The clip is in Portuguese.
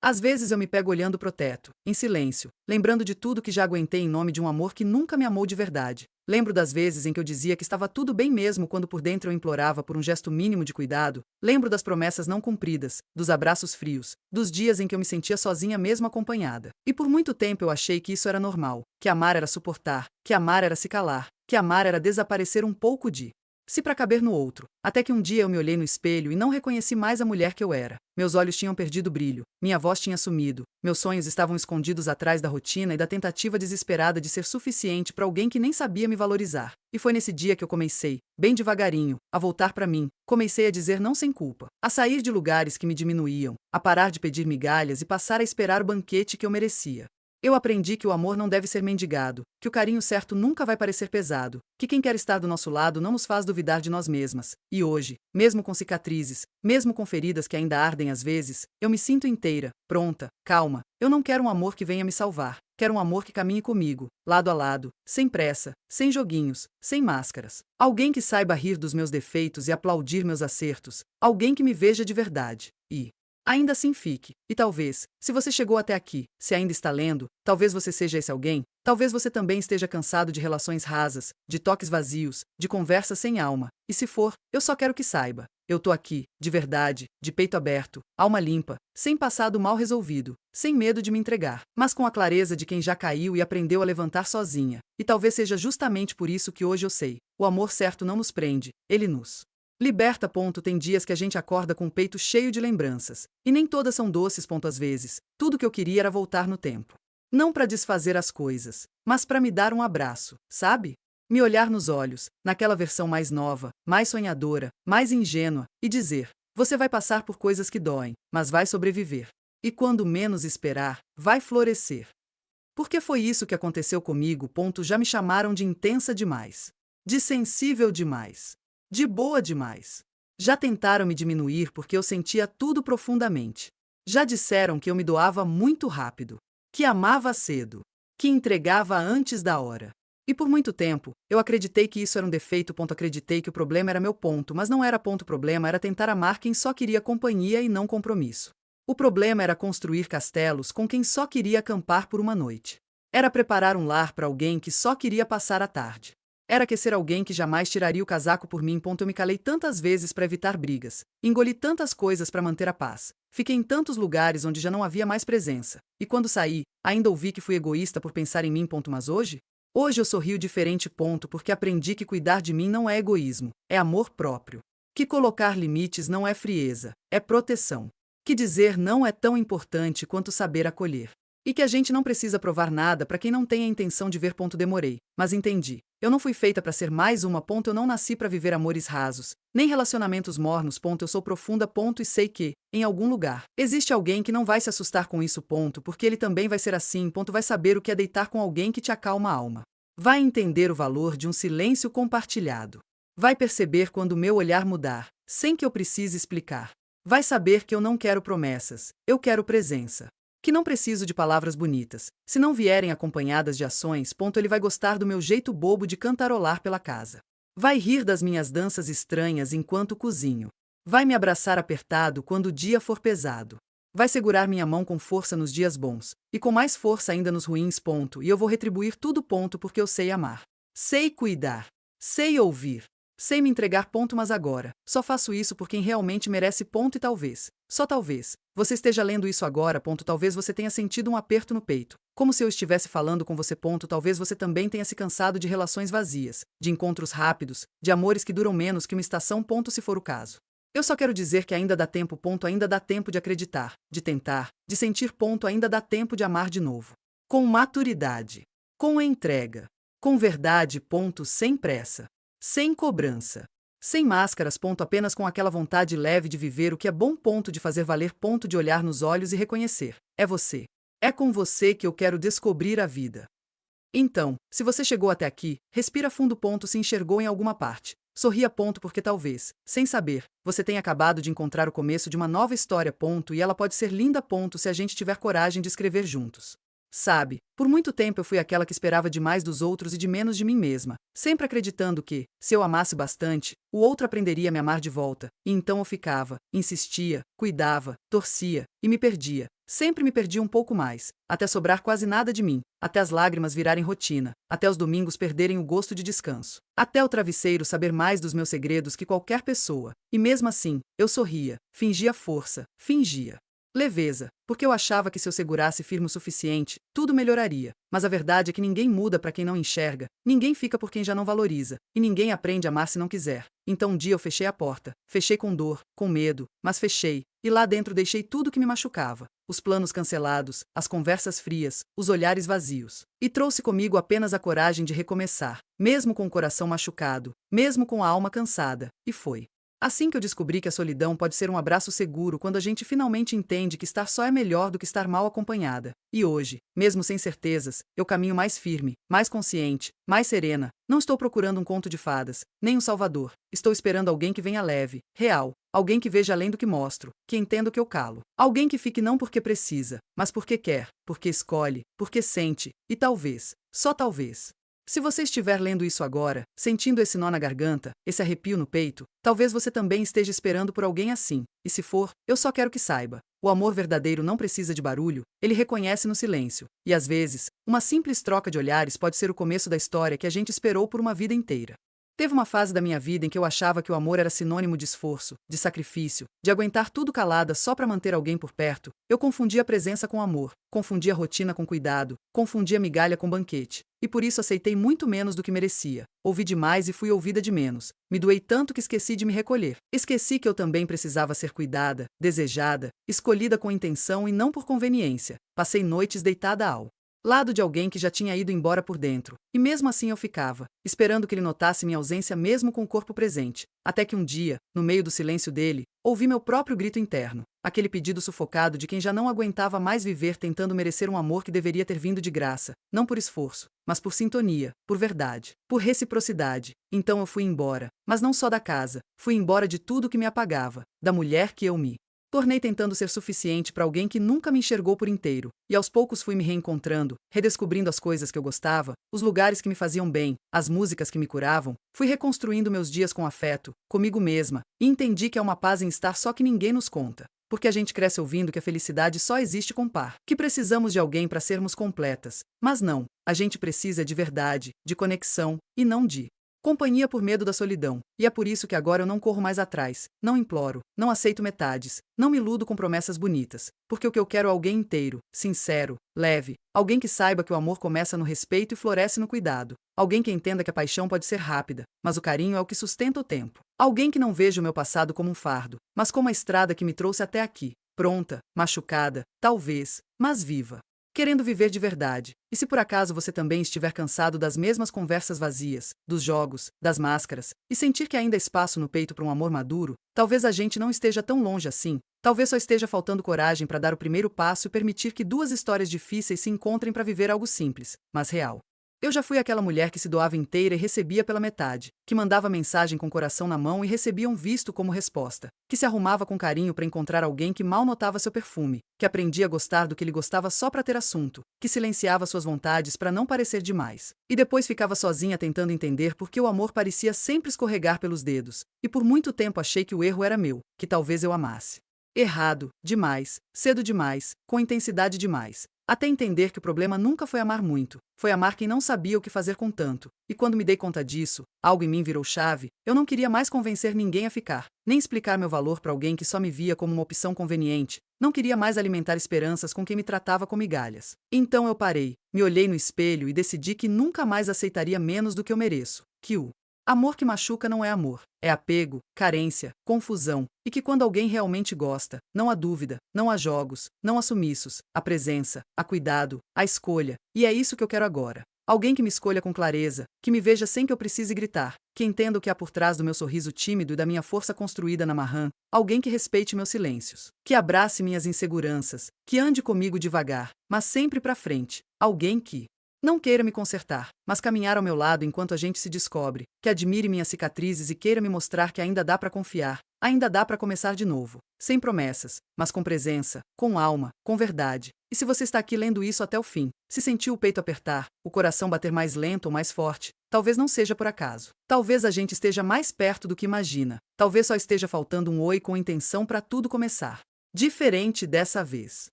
Às vezes eu me pego olhando pro teto, em silêncio, lembrando de tudo que já aguentei em nome de um amor que nunca me amou de verdade. Lembro das vezes em que eu dizia que estava tudo bem mesmo quando por dentro eu implorava por um gesto mínimo de cuidado. Lembro das promessas não cumpridas, dos abraços frios, dos dias em que eu me sentia sozinha mesmo acompanhada. E por muito tempo eu achei que isso era normal, que amar era suportar, que amar era se calar, que amar era desaparecer um pouco de si para caber no outro. Até que um dia eu me olhei no espelho e não reconheci mais a mulher que eu era. Meus olhos tinham perdido o brilho, minha voz tinha sumido, meus sonhos estavam escondidos atrás da rotina e da tentativa desesperada de ser suficiente para alguém que nem sabia me valorizar. E foi nesse dia que eu comecei, bem devagarinho, a voltar para mim. Comecei a dizer não sem culpa, a sair de lugares que me diminuíam, a parar de pedir migalhas e passar a esperar o banquete que eu merecia. Eu aprendi que o amor não deve ser mendigado, que o carinho certo nunca vai parecer pesado, que quem quer estar do nosso lado não nos faz duvidar de nós mesmas. E hoje, mesmo com cicatrizes, mesmo com feridas que ainda ardem às vezes, eu me sinto inteira, pronta, calma. Eu não quero um amor que venha me salvar, quero um amor que caminhe comigo, lado a lado, sem pressa, sem joguinhos, sem máscaras. Alguém que saiba rir dos meus defeitos e aplaudir meus acertos, alguém que me veja de verdade. E ainda assim fique. E talvez, se você chegou até aqui, se ainda está lendo, talvez você seja esse alguém, talvez você também esteja cansado de relações rasas, de toques vazios, de conversas sem alma. E se for, eu só quero que saiba. Eu tô aqui, de verdade, de peito aberto, alma limpa, sem passado mal resolvido, sem medo de me entregar, mas com a clareza de quem já caiu e aprendeu a levantar sozinha. E talvez seja justamente por isso que hoje eu sei. O amor certo não nos prende, ele nos liberta. Tem dias que a gente acorda com o peito cheio de lembranças. E nem todas são doces. Às vezes, tudo que eu queria era voltar no tempo. Não para desfazer as coisas, mas para me dar um abraço, sabe? Me olhar nos olhos, naquela versão mais nova, mais sonhadora, mais ingênua, e dizer: você vai passar por coisas que doem, mas vai sobreviver. E quando menos esperar, vai florescer. Porque foi isso que aconteceu comigo. Já me chamaram de intensa demais, de sensível demais, de boa demais. Já tentaram me diminuir porque eu sentia tudo profundamente. Já disseram que eu me doava muito rápido, que amava cedo, que entregava antes da hora. E por muito tempo, eu acreditei que isso era um defeito. Acreditei que o problema era meu mas não era. O problema era tentar amar quem só queria companhia e não compromisso. O problema era construir castelos com quem só queria acampar por uma noite. Era preparar um lar para alguém que só queria passar a tarde. Era aquecer alguém que jamais tiraria o casaco por mim. Eu me calei tantas vezes para evitar brigas, engoli tantas coisas para manter a paz, fiquei em tantos lugares onde já não havia mais presença, e quando saí, ainda ouvi que fui egoísta por pensar em mim. Mas hoje eu sorrio diferente. Porque aprendi que cuidar de mim não é egoísmo, é amor próprio. Que colocar limites não é frieza, é proteção. Que dizer não é tão importante quanto saber acolher. E que a gente não precisa provar nada para quem não tem a intenção de ver. Demorei, mas entendi. Eu não fui feita para ser mais uma. Eu não nasci para viver amores rasos, nem relacionamentos mornos. Eu sou profunda. E sei que, em algum lugar, existe alguém que não vai se assustar com isso. Porque ele também vai ser assim. Vai saber o que é deitar com alguém que te acalma a alma. Vai entender o valor de um silêncio compartilhado. Vai perceber quando o meu olhar mudar, sem que eu precise explicar. Vai saber que eu não quero promessas, eu quero presença. Que não preciso de palavras bonitas. Se não vierem acompanhadas de ações. Ele vai gostar do meu jeito bobo de cantarolar pela casa. Vai rir das minhas danças estranhas enquanto cozinho. Vai me abraçar apertado quando o dia for pesado. Vai segurar minha mão com força nos dias bons, e com mais força ainda nos ruins. E eu vou retribuir tudo. Porque eu sei amar. Sei cuidar. Sei ouvir. Sei me entregar. Mas agora, só faço isso por quem realmente merece. E talvez, só talvez, você esteja lendo isso agora. Talvez você tenha sentido um aperto no peito, como se eu estivesse falando com você. Talvez você também tenha se cansado de relações vazias, de encontros rápidos, de amores que duram menos que uma estação. Se for o caso. Eu só quero dizer que ainda dá tempo. Ainda dá tempo de acreditar, de tentar, de sentir. Ainda dá tempo de amar de novo. Com maturidade, com entrega, com verdade. Sem pressa. Sem cobrança. Sem máscaras. Apenas com aquela vontade leve de viver o que é bom. De fazer valer. De olhar nos olhos e reconhecer. É você. É com você que eu quero descobrir a vida. Então, se você chegou até aqui, respira fundo. Se enxergou em alguma parte. Sorria. Porque talvez, sem saber, você tenha acabado de encontrar o começo de uma nova história. E ela pode ser linda. Se a gente tiver coragem de escrever juntos. Sabe, por muito tempo eu fui aquela que esperava demais dos outros e de menos de mim mesma, sempre acreditando que, se eu amasse bastante, o outro aprenderia a me amar de volta, e então eu ficava, insistia, cuidava, torcia, e me perdia, Sempre me perdia um pouco mais, até sobrar quase nada de mim, até as lágrimas virarem rotina, até os domingos perderem o gosto de descanso, até o travesseiro saber mais dos meus segredos que qualquer pessoa. E mesmo assim, eu sorria, fingia força, fingia leveza, porque eu achava que se eu segurasse firme o suficiente, tudo melhoraria. Mas a verdade é que ninguém muda para quem não enxerga, ninguém fica por quem já não valoriza, e ninguém aprende a amar se não quiser. Então um dia eu fechei a porta, fechei com dor, com medo, mas fechei, e lá dentro deixei tudo que me machucava. Os planos cancelados, as conversas frias, os olhares vazios. E trouxe comigo apenas a coragem de recomeçar, mesmo com o coração machucado, mesmo com a alma cansada, e foi assim que eu descobri que a solidão pode ser um abraço seguro quando a gente finalmente entende que estar só é melhor do que estar mal acompanhada. E hoje, mesmo sem certezas, eu caminho mais firme, mais consciente, mais serena. Não estou procurando um conto de fadas, nem um salvador. Estou esperando alguém que venha leve, real, alguém que veja além do que mostro, que entenda o que eu calo. Alguém que fique não porque precisa, mas porque quer, porque escolhe, porque sente, e talvez, só talvez. Se você estiver lendo isso agora, sentindo esse nó na garganta, esse arrepio no peito, talvez você também esteja esperando por alguém assim. E se for, eu só quero que saiba. O amor verdadeiro não precisa de barulho, ele reconhece no silêncio. E às vezes, uma simples troca de olhares pode ser o começo da história que a gente esperou por uma vida inteira. Teve uma fase da minha vida em que eu achava que o amor era sinônimo de esforço, de sacrifício, de aguentar tudo calada só para manter alguém por perto. Eu confundia presença com amor, confundia rotina com cuidado, confundia migalha com banquete. E por isso aceitei muito menos do que merecia. Ouvi demais e fui ouvida de menos. Me doei tanto que esqueci de me recolher. Esqueci que eu também precisava ser cuidada, desejada, escolhida com intenção e não por conveniência. Passei noites deitada ao lado de alguém que já tinha ido embora por dentro, e mesmo assim eu ficava, esperando que ele notasse minha ausência mesmo com o corpo presente, até que um dia, no meio do silêncio dele, ouvi meu próprio grito interno, aquele pedido sufocado de quem já não aguentava mais viver tentando merecer um amor que deveria ter vindo de graça, não por esforço, mas por sintonia, por verdade, por reciprocidade. Então eu fui embora, mas não só da casa, fui embora de tudo que me apagava, da mulher que eu me tornei tentando ser suficiente para alguém que nunca me enxergou por inteiro, e aos poucos fui me reencontrando, redescobrindo as coisas que eu gostava, os lugares que me faziam bem, as músicas que me curavam, fui reconstruindo meus dias com afeto, comigo mesma, e entendi que é uma paz em estar só que ninguém nos conta. Porque a gente cresce ouvindo que a felicidade só existe com par, que precisamos de alguém para sermos completas. Mas não, a gente precisa de verdade, de conexão, e não de companhia por medo da solidão, e é por isso que agora eu não corro mais atrás, não imploro, não aceito metades, não me iludo com promessas bonitas, porque o que eu quero é alguém inteiro, sincero, leve, alguém que saiba que o amor começa no respeito e floresce no cuidado, alguém que entenda que a paixão pode ser rápida, mas o carinho é o que sustenta o tempo, alguém que não veja o meu passado como um fardo, mas como a estrada que me trouxe até aqui, pronta, machucada, talvez, mas viva. Querendo viver de verdade. E se por acaso você também estiver cansado das mesmas conversas vazias, dos jogos, das máscaras, e sentir que ainda há espaço no peito para um amor maduro, talvez a gente não esteja tão longe assim, talvez só esteja faltando coragem para dar o primeiro passo e permitir que duas histórias difíceis se encontrem para viver algo simples, mas real. Eu já fui aquela mulher que se doava inteira e recebia pela metade, que mandava mensagem com o coração na mão e recebia um visto como resposta, que se arrumava com carinho para encontrar alguém que mal notava seu perfume, que aprendia a gostar do que ele gostava só para ter assunto, que silenciava suas vontades para não parecer demais, e depois ficava sozinha tentando entender por que o amor parecia sempre escorregar pelos dedos, e por muito tempo achei que o erro era meu, que talvez eu amasse errado, demais, cedo demais, com intensidade demais. Até entender que o problema nunca foi amar muito, foi amar quem não sabia o que fazer com tanto. E quando me dei conta disso, algo em mim virou chave, eu não queria mais convencer ninguém a ficar, nem explicar meu valor para alguém que só me via como uma opção conveniente, não queria mais alimentar esperanças com quem me tratava como migalhas. Então eu parei, me olhei no espelho e decidi que nunca mais aceitaria menos do que eu mereço, que o amor que machuca não é amor, é apego, carência, confusão, e que quando alguém realmente gosta, não há dúvida, não há jogos, não há sumiços, há presença, há cuidado, há escolha, e é isso que eu quero agora. Alguém que me escolha com clareza, que me veja sem que eu precise gritar, que entenda o que há por trás do meu sorriso tímido e da minha força construída na marrã, alguém que respeite meus silêncios, que abrace minhas inseguranças, que ande comigo devagar, mas sempre pra frente, alguém que não queira me consertar, mas caminhar ao meu lado enquanto a gente se descobre, que admire minhas cicatrizes e queira me mostrar que ainda dá para confiar, ainda dá para começar de novo, sem promessas, mas com presença, com alma, com verdade. E se você está aqui lendo isso até o fim, se sentiu o peito apertar, o coração bater mais lento ou mais forte, talvez não seja por acaso. Talvez a gente esteja mais perto do que imagina. Talvez só esteja faltando um oi com intenção para tudo começar. Diferente dessa vez.